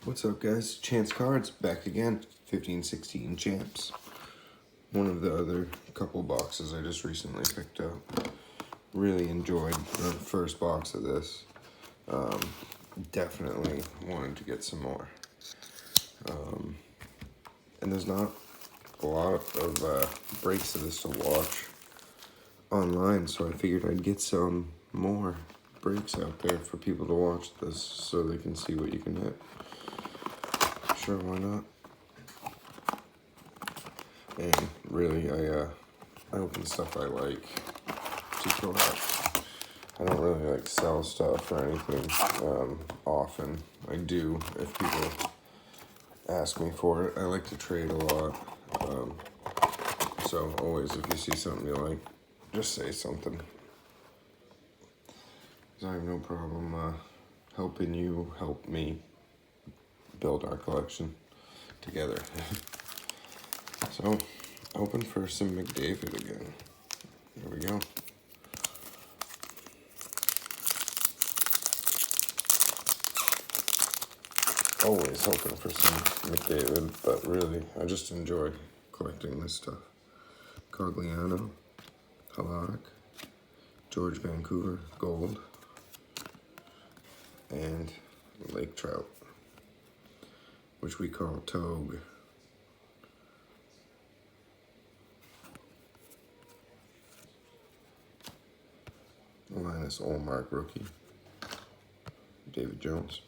What's up, guys? Chance Cards back again. 15-16 Champs. One of the other couple boxes I just recently picked up. Really enjoyed the first box of this. Definitely wanted to get some more. And there's not a lot of breaks of this to watch online, so I figured I'd get some more breaks out there for people to watch this so they can see what you can hit. Sure, why not? And really, I open stuff I like to throw out. I don't really like sell stuff or anything often. I do if people ask me for it. I like to trade a lot. So always, if you see something you like, just say something. 'Cause I have no problem helping you help me build our collection together. So, open for some McDavid again. Here we go. Always hoping for some McDavid, but really, I just enjoy collecting this stuff. Cogliano, Halak, George Vancouver, Gold, and Lake Trout, which we call Togue. Linus Olmark rookie, David Jones.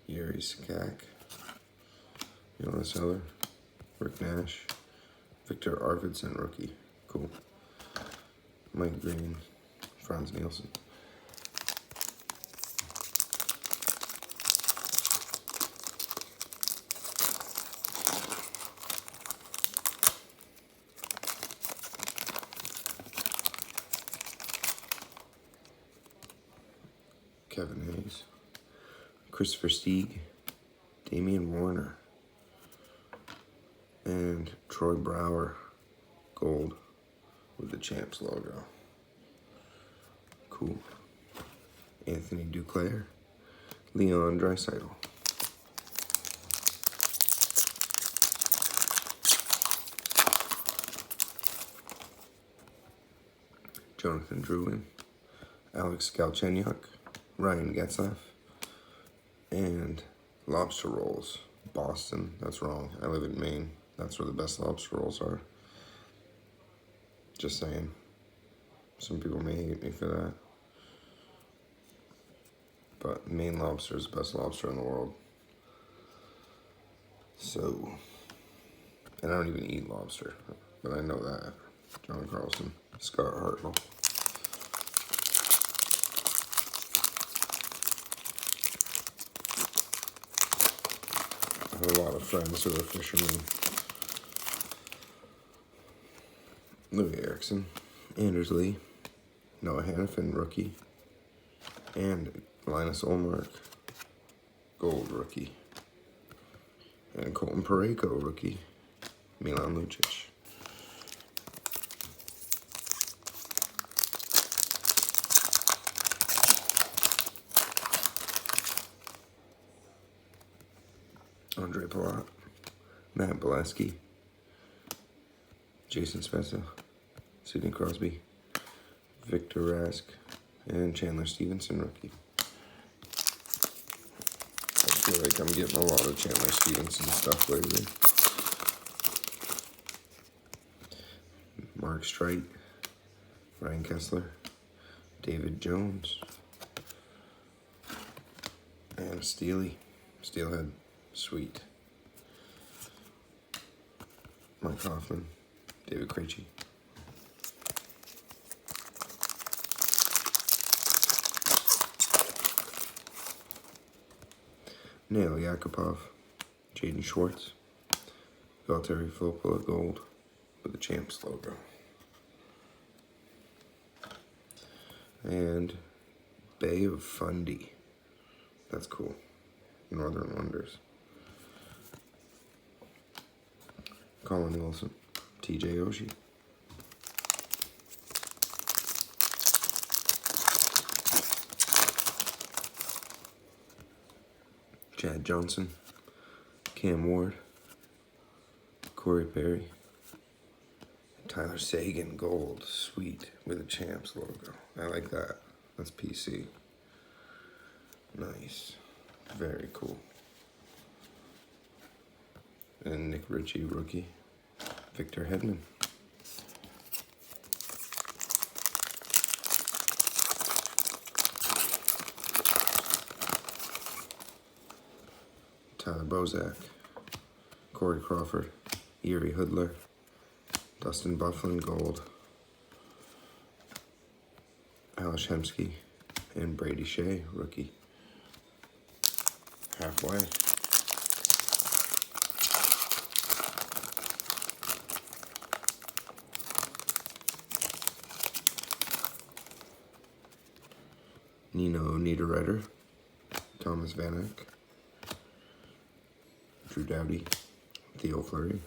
Yuri Skak, Jonas Heller, Rick Nash, Victor Arvidsson rookie, cool. Mike Green, Franz Nielsen. Kevin Hayes, Christopher Stieg, Damian Warner, and Troy Brower, gold, with the Champs logo. Cool. Anthony Duclair, Leon Draisaitl. Jonathan Drouin, Alex Galchenyuk, Ryan Getzlaf, and lobster rolls. Boston, that's wrong. I live in Maine. That's where the best lobster rolls are. Just saying. Some people may hate me for that. But Maine lobster is the best lobster in the world. So, and I don't even eat lobster, but I know that. John Carlson, Scott Hartnell. I have a lot of friends who are fishermen. Louis Erickson, Anders Lee, Noah Hannafin, rookie, and Linus Olmark, gold rookie, and Colton Parayko, rookie, Milan Lucic. Andre Palat, Matt Bolesky, Jason Spezza, Sidney Crosby, Victor Rask, and Chandler Stevenson, rookie. I feel like I'm getting a lot of Chandler Stevenson stuff lately. Mark Streit, Ryan Kessler, David Jones, and Steelhead, sweet. Mike Hoffman, David Krejci. Nail Yakupov, Jaden Schwartz, Valtteri Filppula, gold, with the Champs logo. And Bay of Fundy. That's cool. Northern Wonders. Colin Wilson, TJ Oshie. Chad Johnson, Cam Ward, Corey Perry, Tyler Sagan gold, sweet, with a CHAMPS logo. I like that. That's PC. Nice. Very cool. And Nick Ritchie, rookie. Victor Hedman. Tyler Bozak, Corey Crawford, Yuri Hoodler, Dustin Byfuglien gold, Alex Hemsky, and Brady Shea, rookie. Halfway. Nino Niederreiter, Thomas Vanek, Drew Doughty, Theo Fleury,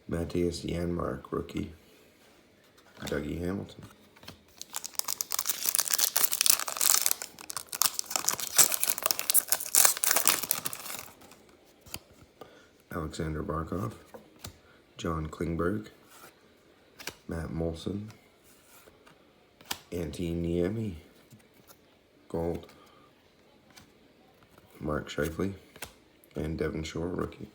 Matthias Janmark, rookie, Dougie Hamilton. Alexander Barkov, John Klingberg, Matt Molson, Antti Niemi, gold, Mark Scheifele, and Devin Shore, rookie.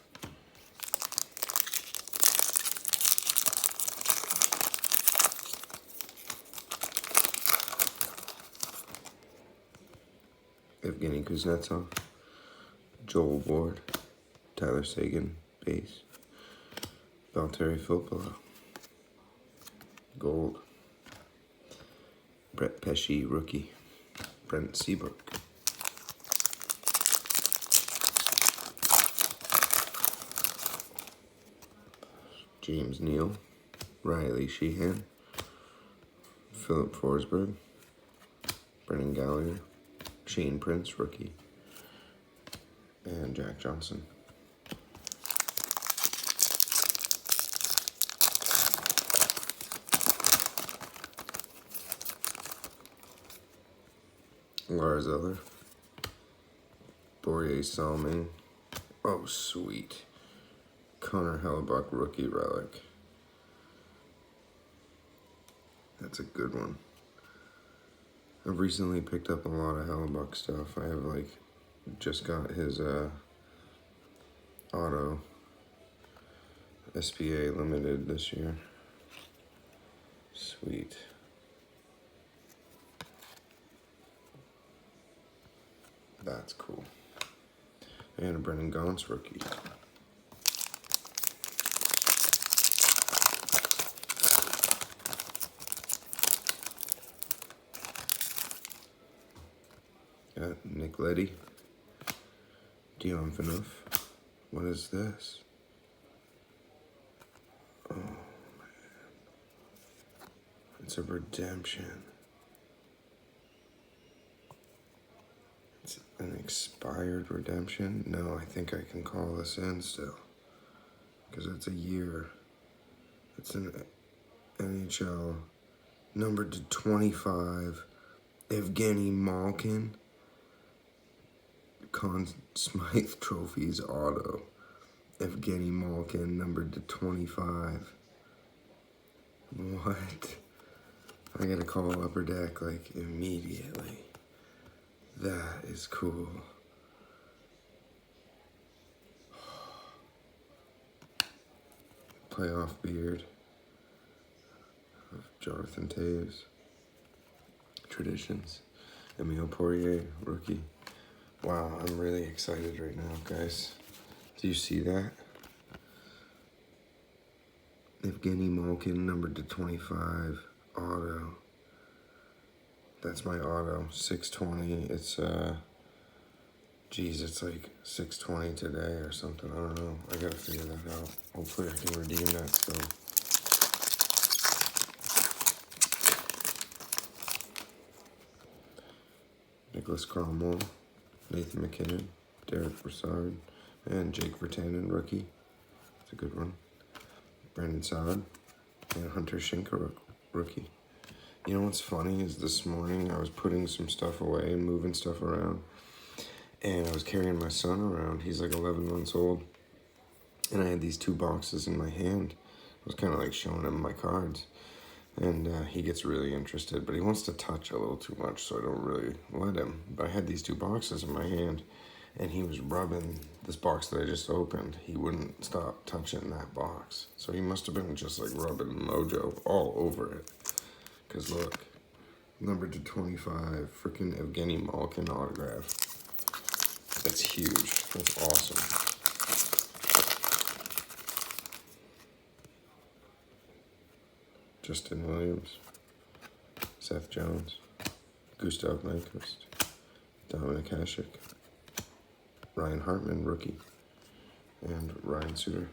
Evgeny Kuznetsov, Joel Ward, Tyler Sagan, base, Valtteri Filppula, gold, Brett Pesce, rookie, Brent Seabrook. James Neal, Riley Sheehan, Philip Forsberg, Brendan Gallagher, Shane Prince, rookie, and Jack Johnson. Lars Eller, Borje Salming, oh sweet, Connor Hellebuck, rookie relic. That's a good one. I've recently picked up a lot of Hellebuck stuff. I have just got his auto SPA limited this year. Sweet. That's cool. And a Brendan Gaunce rookie. Got Nick Leddy, Dion Phaneuf. What is this? Oh man, it's a redemption. It's an expired redemption. No, I think I can call this in still, because it's a year. It's an NHL numbered to 25. Evgeny Malkin. Conn Smythe Trophies auto. Evgeny Malkin, numbered to 25. What? I gotta call Upper Deck immediately. That is cool. Playoff beard of Jonathan Toews. Traditions. Emile Poirier, rookie. Wow, I'm really excited right now, guys. Do you see that? Evgeny Malkin, numbered to 25, auto. That's my auto, 620. It's, geez, it's 620 today or something. I don't know. I gotta figure that out. Hopefully I can redeem that still. Nicholas Cromwell, Nathan McKinnon, Derek Brassard, and Jake Virtanen, rookie. That's a good one. Brandon Saad, and Hunter Schenker rookie. You know what's funny is this morning I was putting some stuff away and moving stuff around, and I was carrying my son around. He's like 11 months old, and I had these 2 boxes in my hand. I was kind of like showing him my cards, and he gets really interested, but he wants to touch a little too much, so I don't really let him. But I had these 2 boxes in my hand, and he was rubbing this box that I just opened. He wouldn't stop touching that box. So he must have been just like rubbing Mojo all over it. Because look, numbered to 25, freaking Evgeny Malkin autograph. That's huge. That's awesome. Justin Williams, Seth Jones, Gustav Nyquist, Dominic Hasek, Ryan Hartman, rookie, and Ryan Suter.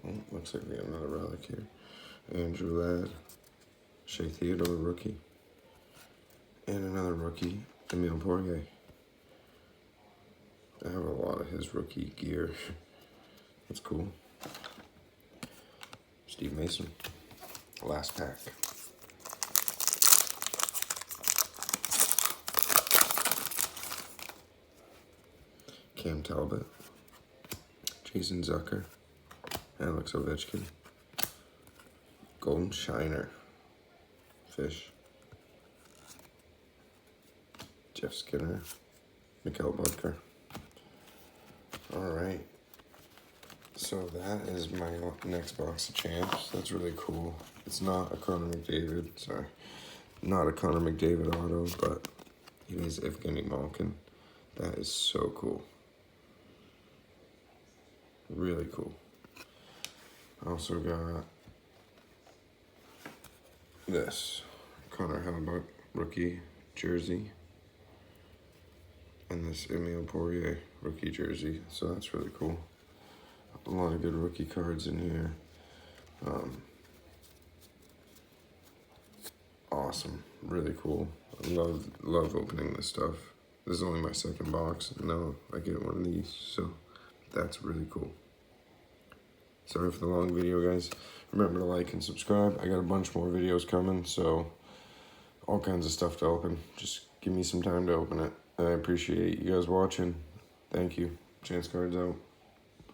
Oh, looks like we got another relic here. Andrew Ladd, Shea Theodore, rookie, and another rookie, Emile Poirier. I have a lot of his rookie gear. That's cool. Steve Mason, last pack. Cam Talbot, Jason Zucker, Alex Ovechkin, Golden Shiner, Fish, Jeff Skinner, Mikhail Budker. All right. So that is my next box of Champs. That's really cool. It's not a Connor McDavid, sorry. Not a Connor McDavid auto, but it is Evgeny Malkin. That is so cool. Really cool. I also got this Connor Hellebuck rookie jersey. And this Emile Poirier rookie jersey. So that's really cool. A lot of good rookie cards in here. Awesome. Really cool. I love opening this stuff. This is only my 2nd box. Now I get one of these. So that's really cool. Sorry for the long video, guys. Remember to like and subscribe. I got a bunch more videos coming, so all kinds of stuff to open. Just give me some time to open it. I appreciate you guys watching. Thank you. Chance Cards out.